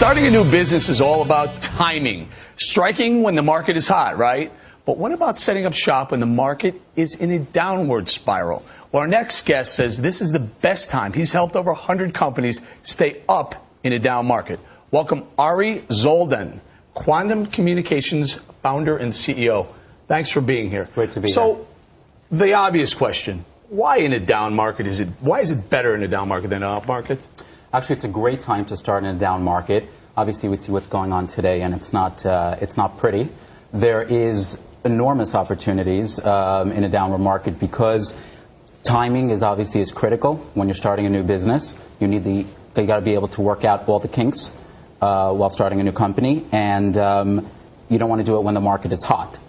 Starting a new business is all about timing, striking when the market is hot, right? But what about setting up shop when the market is in a downward spiral? Well, our next guest says this is the best time. He's helped over 100 companies stay up in a down market. Welcome, Ari Zoldan, Quantum Communications founder and CEO. Thanks for being here. Great to be here. So, the obvious question, why in a down market why is it better in a down market than an up market? Actually, it's a great time to start in a down market. Obviously, we see what's going on today, and it's not pretty. There is enormous opportunities in a downward market because timing is critical when you're starting a new business. You got to be able to work out all the kinks while starting a new company, and you don't want to do it when the market is hot.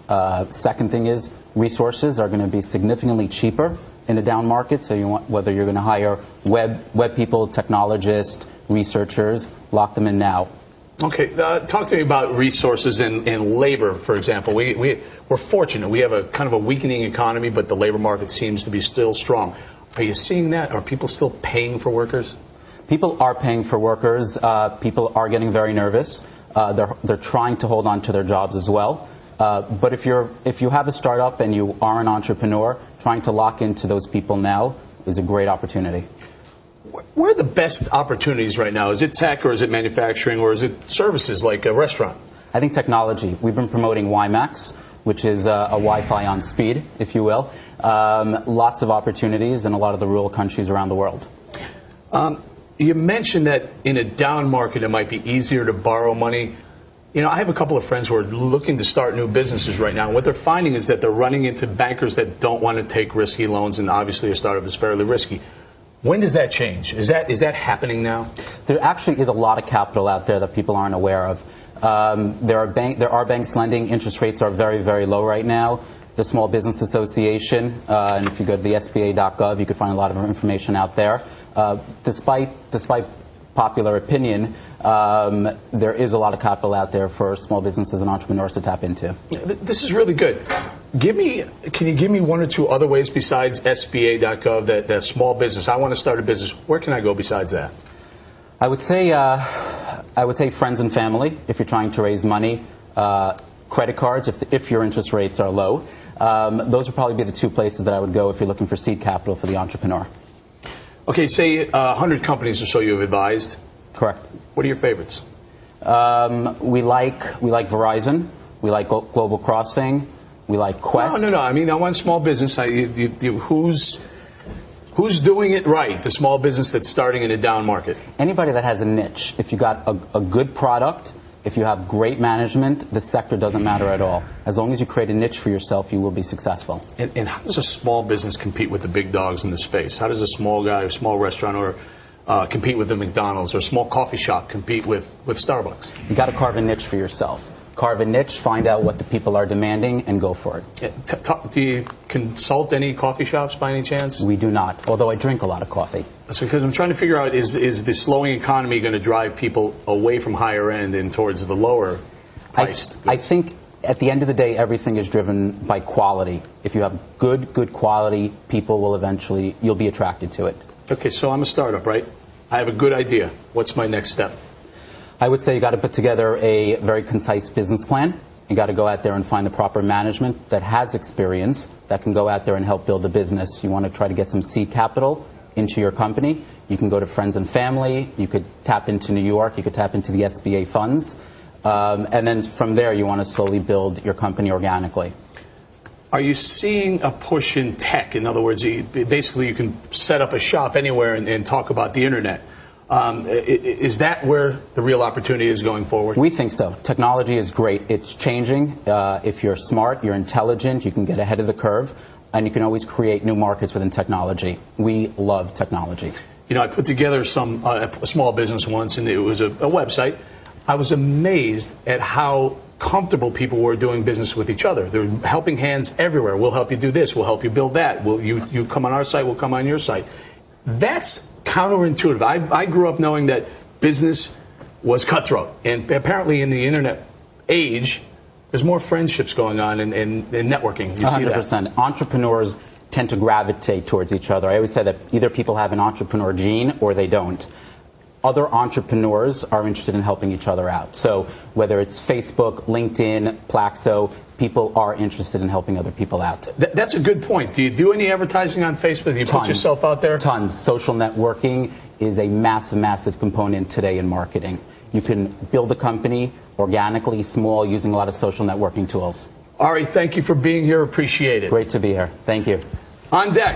Second thing is resources are going to be significantly cheaper in a down market, so whether you're going to hire web people, technologists, researchers, lock them in now. Okay, talk to me about resources and labor, for example. We're fortunate. We have a kind of a weakening economy, but the labor market seems to be still strong. Are you seeing that? Are people still paying for workers? People are paying for workers. People are getting very nervous. They're trying to hold on to their jobs as well. But if you have a startup and you are an entrepreneur, trying to lock into those people now is a great opportunity. Where are the best opportunities right now? Is it tech, or is it manufacturing, or is it services like a restaurant? I think technology. We've been promoting WiMAX, which is a Wi-Fi on speed, if you will. Lots of opportunities in a lot of the rural countries around the world. You mentioned that in a down market it might be easier to borrow money. You know, I have a couple of friends who are looking to start new businesses right now. What they're finding is that they're running into bankers that don't want to take risky loans, and obviously a startup is fairly risky. When does that change? Is that happening now? There actually is a lot of capital out there that people aren't aware of. There are banks lending. Interest rates are very, very low right now. The Small Business Association, and if you go to the SBA.gov, you can find a lot of information out there. Despite popular opinion, there is a lot of capital out there for small businesses and entrepreneurs to tap into. This is really good. Can you give me one or two other ways besides SBA.gov that small business? I want to start a business. Where can I go besides that? I would say friends and family if you're trying to raise money. Credit cards if your interest rates are low. Those would probably be the two places that I would go if you're looking for seed capital for the entrepreneur. Okay, say 100 companies or so you've advised. Correct. What are your favorites? We like Verizon. We like Global Crossing. We like Quest. No. I mean, I want small business. Who's doing it right? The small business that's starting in a down market. Anybody that has a niche. If you got a good product, if you have great management, the sector doesn't matter at all. As long as you create a niche for yourself, you will be successful. And how does a small business compete with the big dogs in the space? How does a small guy or small restaurant compete with the McDonald's, or a small coffee shop compete with Starbucks? You got to carve a niche for yourself. Carve a niche, find out what the people are demanding, and go for it. Do you consult any coffee shops by any chance? We do not, although I drink a lot of coffee. That's because I'm trying to figure out, is the slowing economy going to drive people away from higher end and towards the lower priced goods? I think at the end of the day, everything is driven by quality. If you have good quality, people will you'll be attracted to it. Okay, so I'm a startup, right? I have a good idea. What's my next step? I would say you got to put together a very concise business plan. You got to go out there and find the proper management that has experience that can go out there and help build a business. You want to try to get some seed capital into your company. You can go to friends and family. You could tap into New York. You could tap into the SBA funds. And then from there, you want to slowly build your company organically. Are you seeing a push in tech? In other words, basically you can set up a shop anywhere and talk about the internet. Is that where the real opportunity is going forward? We think so. Technology is great. It's changing. If you're smart, you're intelligent, you can get ahead of the curve, and you can always create new markets within technology. We love technology. You know, I put together a small business once, and it was a website. I was amazed at how comfortable people were doing business with each other. There were helping hands everywhere. We'll help you do this. We'll help you build that. You come on our site, we'll come on your site. That's counterintuitive. I grew up knowing that business was cutthroat, and apparently in the internet age, there's more friendships going on and networking. You 100%. see that? Entrepreneurs tend to gravitate towards each other. I always say that either people have an entrepreneur gene or they don't. other entrepreneurs are interested in helping each other out. So whether it's Facebook, LinkedIn, Plaxo, people are interested in helping other people out. That's a good point. Do you do any advertising on Facebook? Do you put yourself out there? Tons. Social networking is a massive, massive component today in marketing. You can build a company organically, small, using a lot of social networking tools. Ari, thank you for being here. Appreciate it. Great to be here. Thank you. On deck.